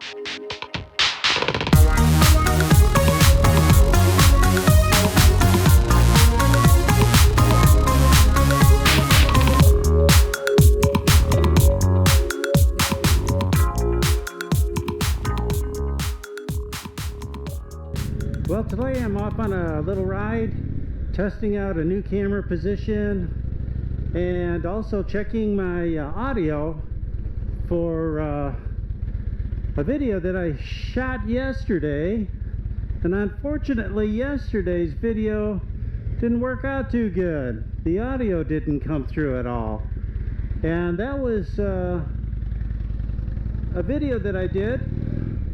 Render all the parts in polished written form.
Well, today I'm off on a little ride, testing out a new camera position and also checking my audio for a video that I shot yesterday. And unfortunately, yesterday's video didn't work out too good. The audio didn't come through at all. And that was a video that I did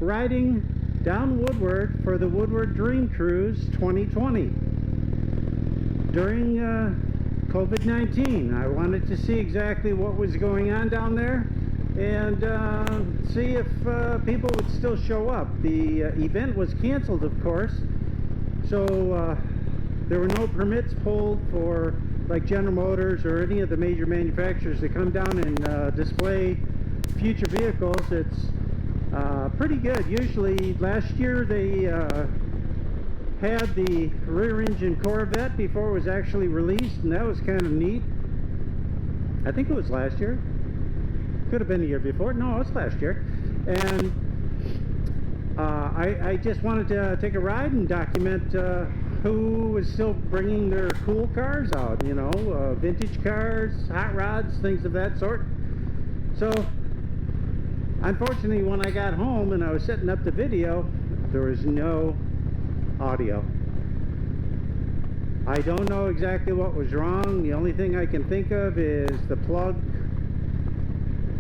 riding down Woodward for the Woodward Dream Cruise 2020 during COVID-19. I wanted to see exactly what was going on down there and see if people would still show up. The event was canceled, of course, so there were no permits pulled for like General Motors or any of the major manufacturers to come down and display future vehicles. It's pretty good. Usually last year they had the rear engine Corvette before it was actually released, and that was kind of neat. I think it was last year. Could have been the year before. No, it was last year. And I just wanted to take a ride and document who was still bringing their cool cars out, you know, vintage cars, hot rods, things of that sort. So unfortunately, when I got home and I was setting up the video, there was no audio. I don't know exactly what was wrong. The only thing I can think of is the plug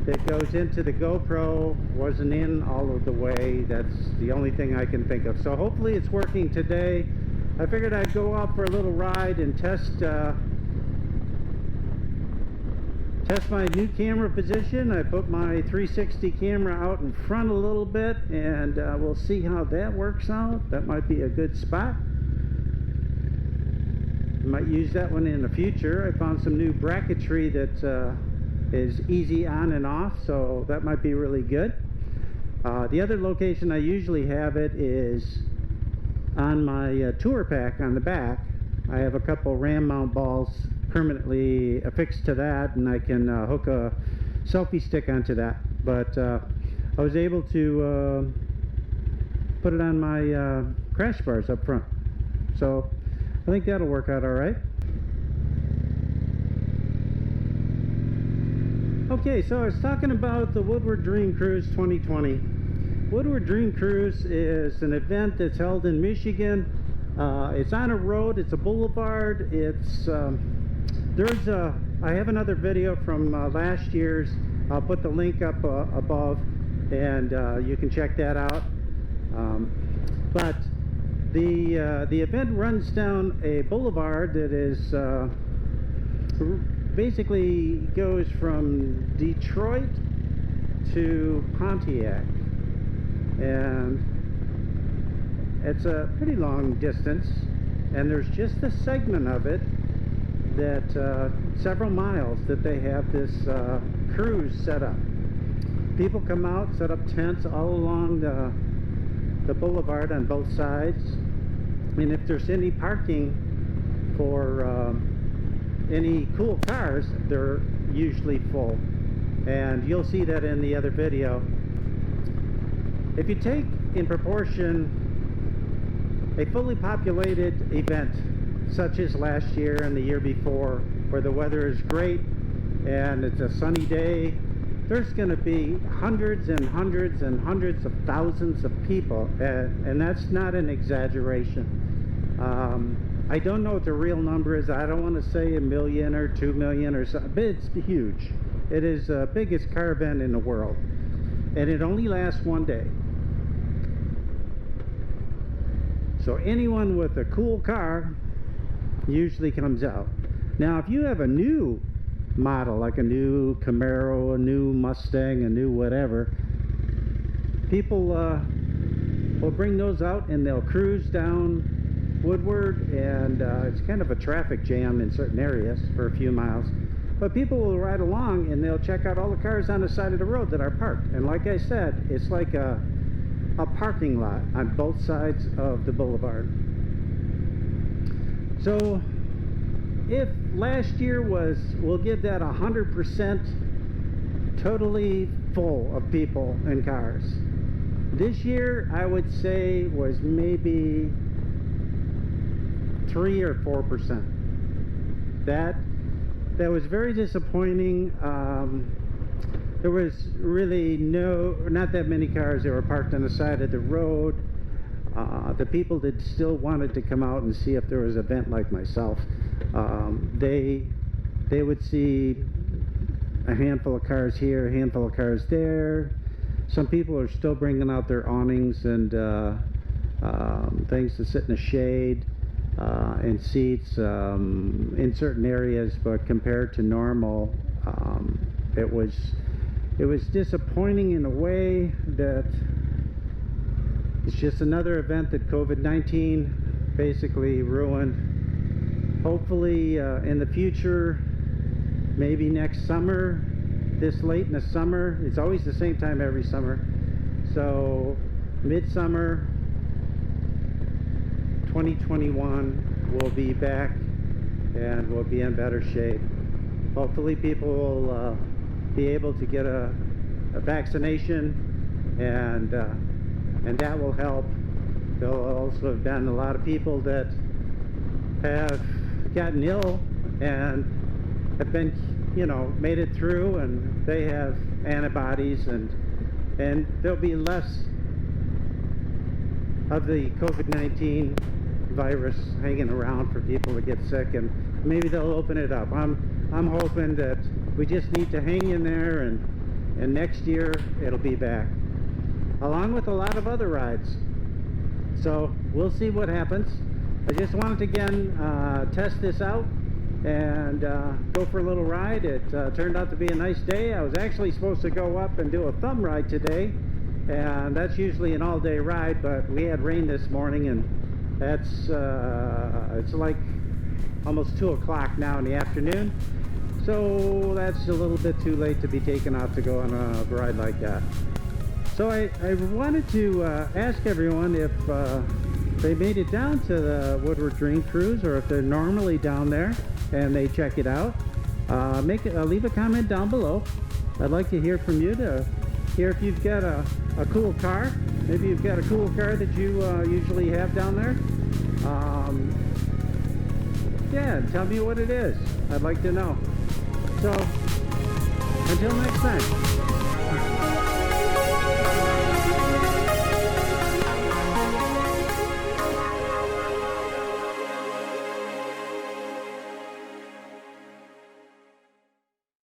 that goes into the GoPro wasn't in all of the way. That's the only thing I can think of. So hopefully it's working today. I figured I'd go out for a little ride and test my new camera position. I put my 360 camera out in front a little bit, and we'll see how that works out. That might be a good spot. I might use that one in the future. I found some new bracketry that is easy on and off, so that might be really good. The other location I usually have it is on my tour pack on the back. I have a couple ram mount balls permanently affixed to that, and I can hook a selfie stick onto that. But I was able to put it on my crash bars up front, so I think that'll work out all right. Okay, so I was talking about the Woodward Dream Cruise 2020. Woodward Dream Cruise is an event that's held in Michigan. It's on a road, it's a boulevard, it's I have another video from last year's. I'll put the link up above, and you can check that out. But the event runs down a boulevard that is basically goes from Detroit to Pontiac, and it's a pretty long distance, and there's just a segment of it that several miles that they have this cruise set up. People come out, set up tents all along the boulevard on both sides, and if there's any parking for any cool cars, they're usually full, and you'll see that in the other video. If you take in proportion a fully populated event such as last year and the year before, where the weather is great and it's a sunny day, there's going to be hundreds and hundreds and hundreds of thousands of people, and that's not an exaggeration. I don't know what the real number is. I don't want to say 1 million or 2 million or something, but it's huge. It is the biggest car event in the world, and it only lasts one day. So anyone with a cool car usually comes out. Now, if you have a new model, like a new Camaro, a new Mustang, a new whatever, people will bring those out and they'll cruise down Woodward, and it's kind of a traffic jam in certain areas for a few miles. But people will ride along and they'll check out all the cars on the side of the road that are parked. And like I said, it's like a a parking lot on both sides of the boulevard. So if last year was, we'll give that 100% totally full of people and cars, this year I would say was maybe 3 or 4%. That was very disappointing. There was really not that many cars that were parked on the side of the road. The people that still wanted to come out and see if there was an event like myself, they would see a handful of cars here, a handful of cars there. Some people are still bringing out their awnings and things to sit in the shade, and seats in certain areas, but compared to normal, it was disappointing in a way that it's just another event that COVID-19 basically ruined. Hopefully in the future, maybe next summer, this late in the summer, it's always the same time every summer, so midsummer 2021 we'll be back and we'll be in better shape. Hopefully people will be able to get a vaccination, and that will help. There'll also have been a lot of people that have gotten ill and have been, made it through, and they have antibodies, and there'll be less of the COVID-19 virus hanging around for people to get sick, and maybe they'll open it up. I'm hoping that we just need to hang in there, and next year it'll be back, along with a lot of other rides. So we'll see what happens. I just wanted to again test this out and go for a little ride. It turned out to be a nice day. I was actually supposed to go up and do a thumb ride today, and that's usually an all-day ride, but we had rain this morning, and that's it's like almost 2 o'clock now in the afternoon, so that's a little bit too late to be taken out to go on a ride like that. So I wanted to ask everyone if they made it down to the Woodward Dream Cruise, or if they're normally down there and they check it out. Leave a comment down below. I'd like to hear from you, to hear if you've got a cool car. Maybe you've got a cool car that you usually have down there. Yeah, tell me what it is. I'd like to know. So until next time.